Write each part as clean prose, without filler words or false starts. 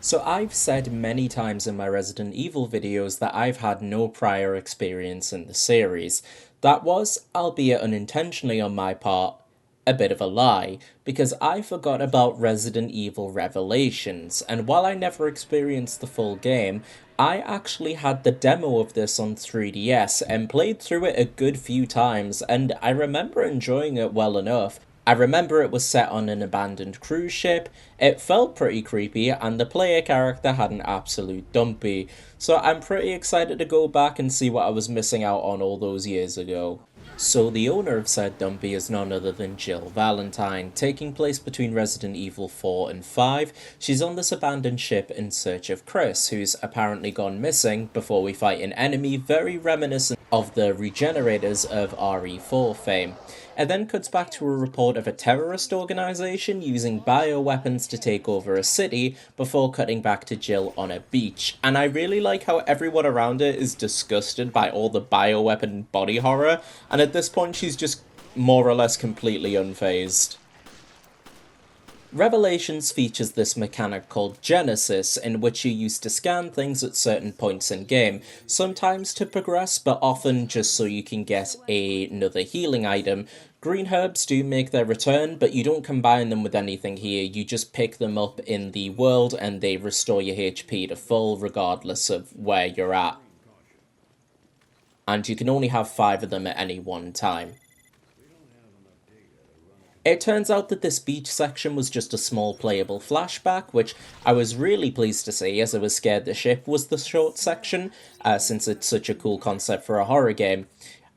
So I've said many times in my Resident Evil videos that I've had no prior experience in the series. That was, albeit unintentionally on my part, a bit of a lie, because I forgot about Resident Evil Revelations, and while I never experienced the full game, I actually had the demo of this on 3DS and played through it a good few times, and I remember enjoying it well enough. I remember it was set on an abandoned cruise ship, it felt pretty creepy, and the player character had an absolute dumpy, so I'm pretty excited to go back and see what I was missing out on all those years ago. So the owner of said dumpy is none other than Jill Valentine. Taking place between Resident Evil 4 and 5, she's on this abandoned ship in search of Chris, who's apparently gone missing before we fight an enemy very reminiscent of the Regenerators of RE4 fame. It then cuts back to a report of a terrorist organisation using bioweapons to take over a city before cutting back to Jill on a beach. And I really like how everyone around her is disgusted by all the bioweapon body horror, and at this point she's just more or less completely unfazed. Revelations features this mechanic called Genesis, in which you use to scan things at certain points in game, sometimes to progress, but often just so you can get another healing item. Green herbs do make their return, but you don't combine them with anything here, you just pick them up in the world and they restore your HP to full regardless of where you're at. And you can only have 5 of them at any one time. It turns out that this beach section was just a small playable flashback, which I was really pleased to see as I was scared the ship was the short section, since it's such a cool concept for a horror game.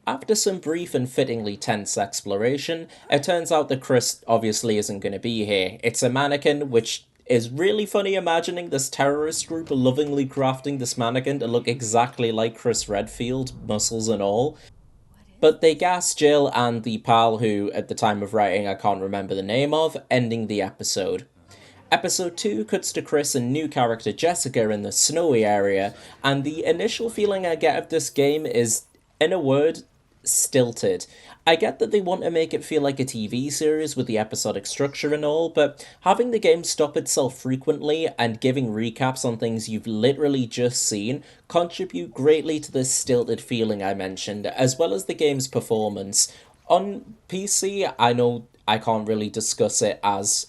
After some brief and fittingly tense exploration, it turns out that Chris obviously isn't going to be here. It's a mannequin, which is really funny imagining this terrorist group lovingly crafting this mannequin to look exactly like Chris Redfield, muscles and all. But they gas Jill and the pal who, at the time of writing, I can't remember the name of, ending the episode. Episode 2 cuts to Chris and new character Jessica in the snowy area, and the initial feeling I get of this game is, in a word, stilted. I get that they want to make it feel like a TV series with the episodic structure and all, but having the game stop itself frequently and giving recaps on things you've literally just seen contribute greatly to this stilted feeling I mentioned, as well as the game's performance. On PC, I know I can't really discuss it as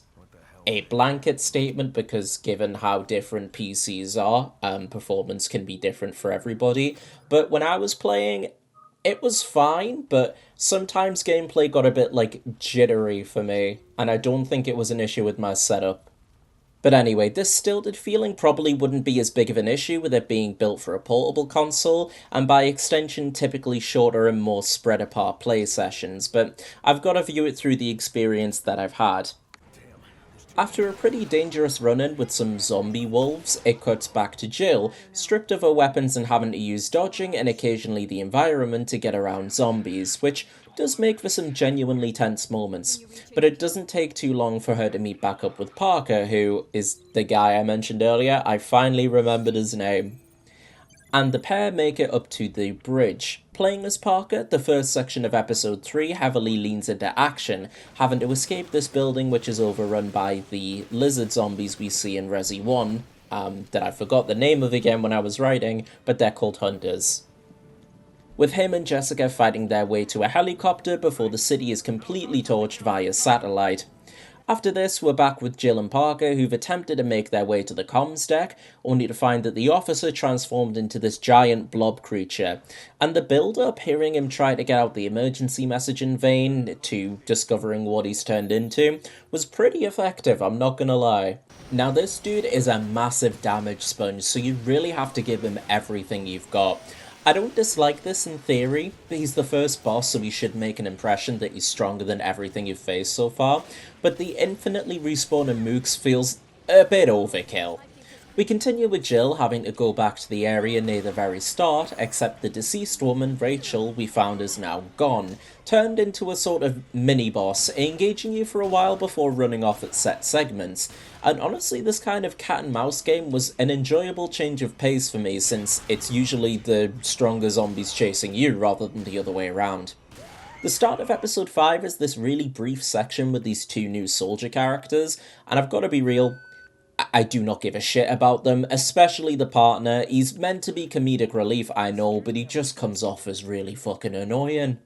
a blanket statement because given how different PCs are, performance can be different for everybody, but when I was playing, it was fine, but sometimes gameplay got a bit, jittery for me, and I don't think it was an issue with my setup. But anyway, this stilted feeling probably wouldn't be as big of an issue with it being built for a portable console, and by extension typically shorter and more spread apart play sessions, but I've got to view it through the experience that I've had. After a pretty dangerous run-in with some zombie wolves, it cuts back to Jill, stripped of her weapons and having to use dodging and occasionally the environment to get around zombies, which does make for some genuinely tense moments. But it doesn't take too long for her to meet back up with Parker, who is the guy I mentioned earlier. I finally remembered his name. And the pair make it up to the bridge. Playing as Parker, the first section of episode 3 heavily leans into action, having to escape this building which is overrun by the lizard zombies we see in Resi 1, that I forgot the name of again when I was writing, but they're called Hunters. With him and Jessica fighting their way to a helicopter before the city is completely torched via satellite. After this, we're back with Jill and Parker, who've attempted to make their way to the comms deck, only to find that the officer transformed into this giant blob creature, and the build-up, hearing him try to get out the emergency message in vain, to discovering what he's turned into, was pretty effective, I'm not gonna lie. Now this dude is a massive damage sponge, so you really have to give him everything you've got. I don't dislike this in theory, but he's the first boss so he should make an impression that he's stronger than everything you've faced so far, but the infinitely respawning mooks feels a bit overkill. We continue with Jill having to go back to the area near the very start, except the deceased woman, Rachel, we found is now gone, turned into a sort of mini-boss, engaging you for a while before running off at set segments. And honestly, this kind of cat and mouse game was an enjoyable change of pace for me, since it's usually the stronger zombies chasing you rather than the other way around. The start of episode 5 is this really brief section with these two new soldier characters, and I've got to be real, I do not give a shit about them, especially the partner. He's meant to be comedic relief, I know, but he just comes off as really fucking annoying.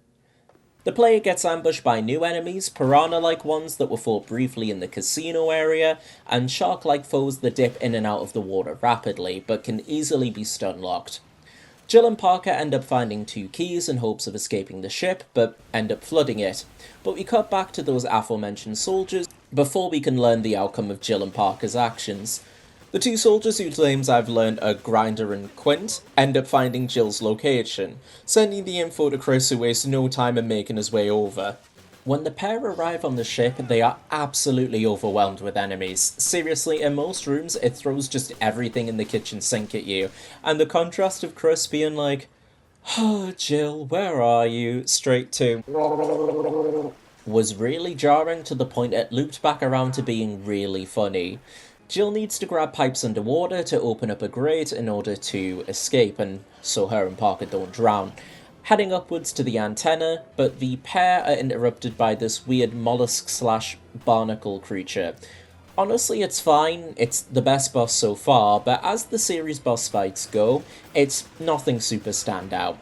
The player gets ambushed by new enemies, piranha-like ones that were fought briefly in the casino area, and shark-like foes that dip in and out of the water rapidly, but can easily be stun-locked. Jill and Parker end up finding two keys in hopes of escaping the ship, but end up flooding it. But we cut back to those aforementioned soldiers before we can learn the outcome of Jill and Parker's actions. The two soldiers whose names I've learned are Grinder and Quint end up finding Jill's location, sending the info to Chris, who wastes no time in making his way over. When the pair arrive on the ship, they are absolutely overwhelmed with enemies. Seriously, in most rooms, it throws just everything in the kitchen sink at you, and the contrast of Chris being like, "Oh, Jill, where are you?" straight to was really jarring, to the point it looped back around to being really funny. Jill needs to grab pipes underwater to open up a grate in order to escape, and so her and Parker don't drown, heading upwards to the antenna, but the pair are interrupted by this weird mollusk/barnacle creature. Honestly, it's fine, it's the best boss so far, but as the series boss fights go, it's nothing super standout.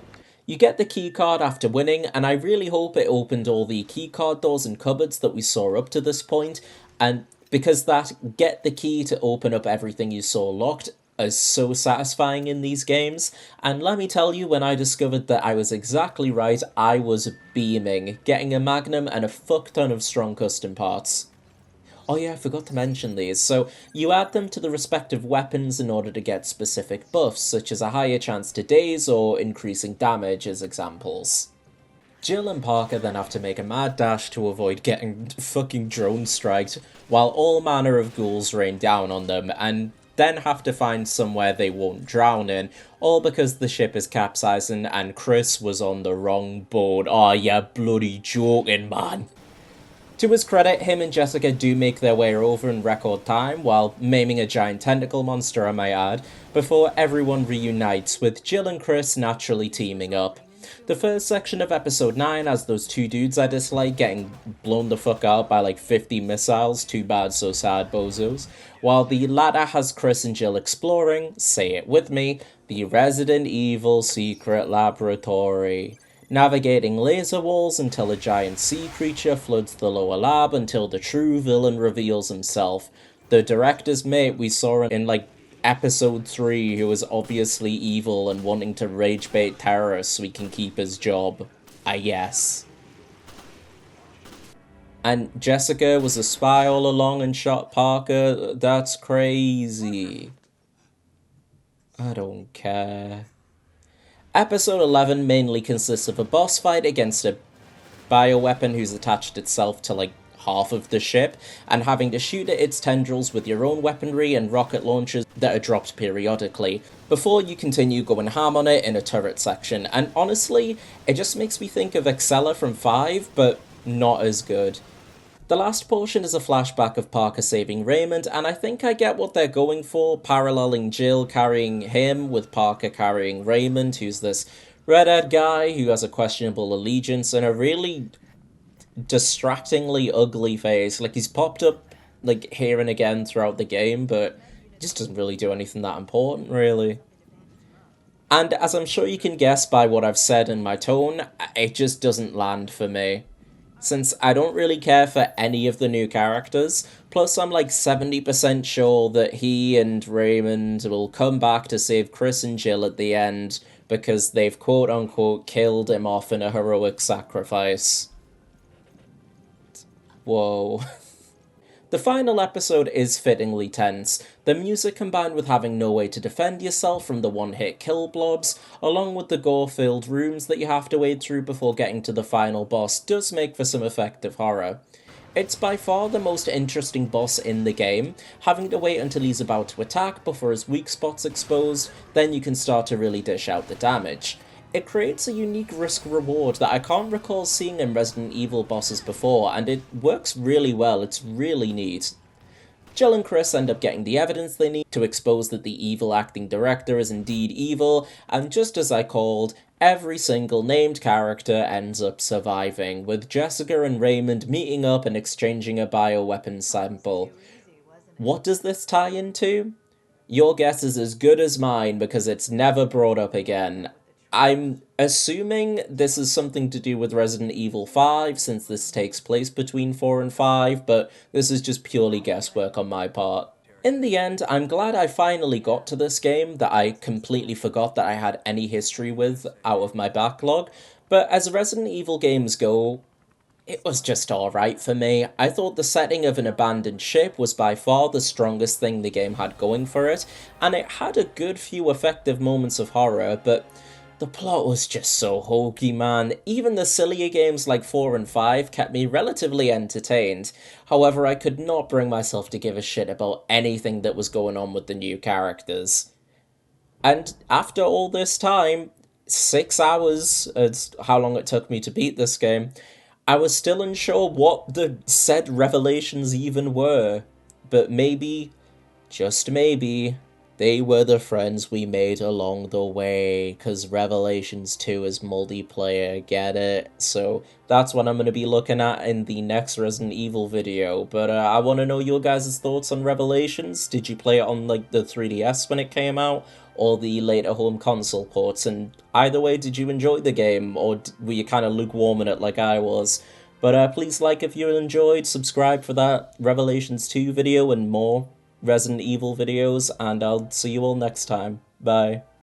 You get the keycard after winning, and I really hope it opened all the keycard doors and cupboards that we saw up to this point, and because that get the key to open up everything you saw locked is so satisfying in these games, and let me tell you, when I discovered that I was exactly right, I was beaming, getting a magnum and a fuck ton of strong custom parts. Oh yeah, I forgot to mention these. So, you add them to the respective weapons in order to get specific buffs, such as a higher chance to daze or increasing damage as examples. Jill and Parker then have to make a mad dash to avoid getting fucking drone striked, while all manner of ghouls rain down on them, and then have to find somewhere they won't drown in, all because the ship is capsizing and Chris was on the wrong boat. Aw, you bloody joking, man. To his credit, him and Jessica do make their way over in record time, while maiming a giant tentacle monster, I might add, before everyone reunites, with Jill and Chris naturally teaming up. The first section of episode 9 has those two dudes I dislike getting blown the fuck out by like 50 missiles, too bad so sad bozos, while the latter has Chris and Jill exploring, say it with me, the Resident Evil secret laboratory, navigating laser walls until a giant sea creature floods the lower lab until the true villain reveals himself. The director's mate we saw in like episode 3, who is obviously evil and wanting to rage bait terrorists so he can keep his job. I guess. And Jessica was a spy all along and shot Parker? That's crazy. I don't care. Episode 11 mainly consists of a boss fight against a bioweapon who's attached itself to like half of the ship, and having to shoot at its tendrils with your own weaponry and rocket launchers that are dropped periodically, before you continue going ham on it in a turret section. And honestly, it just makes me think of Excella from 5, but not as good. The last portion is a flashback of Parker saving Raymond, and I think I get what they're going for, paralleling Jill carrying him with Parker carrying Raymond, who's this redhead guy who has a questionable allegiance and a really distractingly ugly face. Like, he's popped up like here and again throughout the game, but he just doesn't really do anything that important, really. And as I'm sure you can guess by what I've said in my tone, it just doesn't land for me. Since I don't really care for any of the new characters, plus I'm like 70% sure that he and Raymond will come back to save Chris and Jill at the end, because they've quote-unquote killed him off in a heroic sacrifice. Whoa. The final episode is fittingly tense. The music, combined with having no way to defend yourself from the one-hit kill blobs, along with the gore-filled rooms that you have to wade through before getting to the final boss, does make for some effective horror. It's by far the most interesting boss in the game, having to wait until he's about to attack before his weak spot's exposed, then you can start to really dish out the damage. It creates a unique risk-reward that I can't recall seeing in Resident Evil bosses before, and it works really well. It's really neat. Jill and Chris end up getting the evidence they need to expose that the evil acting director is indeed evil, and just as I called, every single named character ends up surviving, with Jessica and Raymond meeting up and exchanging a bioweapon sample. What does this tie into? Your guess is as good as mine because it's never brought up again. I'm assuming this is something to do with Resident Evil 5 since this takes place between 4 and 5, but this is just purely guesswork on my part. In the end, I'm glad I finally got to this game that I completely forgot that I had any history with out of my backlog, but as Resident Evil games go, it was just alright for me. I thought the setting of an abandoned ship was by far the strongest thing the game had going for it, and it had a good few effective moments of horror, but the plot was just so hokey, man. Even the sillier games like 4 and 5 kept me relatively entertained. However, I could not bring myself to give a shit about anything that was going on with the new characters. And after all this time, 6 hours is how long it took me to beat this game, I was still unsure what the said revelations even were. But maybe, just maybe, they were the friends we made along the way, because Revelations 2 is multiplayer, get it? So that's what I'm going to be looking at in the next Resident Evil video. But I want to know your guys' thoughts on Revelations. Did you play it on like the 3DS when it came out, or the later home console ports? And either way, did you enjoy the game, or were you kind of lukewarm in it like I was? But please like if you enjoyed, subscribe for that Revelations 2 video and more Resident Evil videos, and I'll see you all next time. Bye.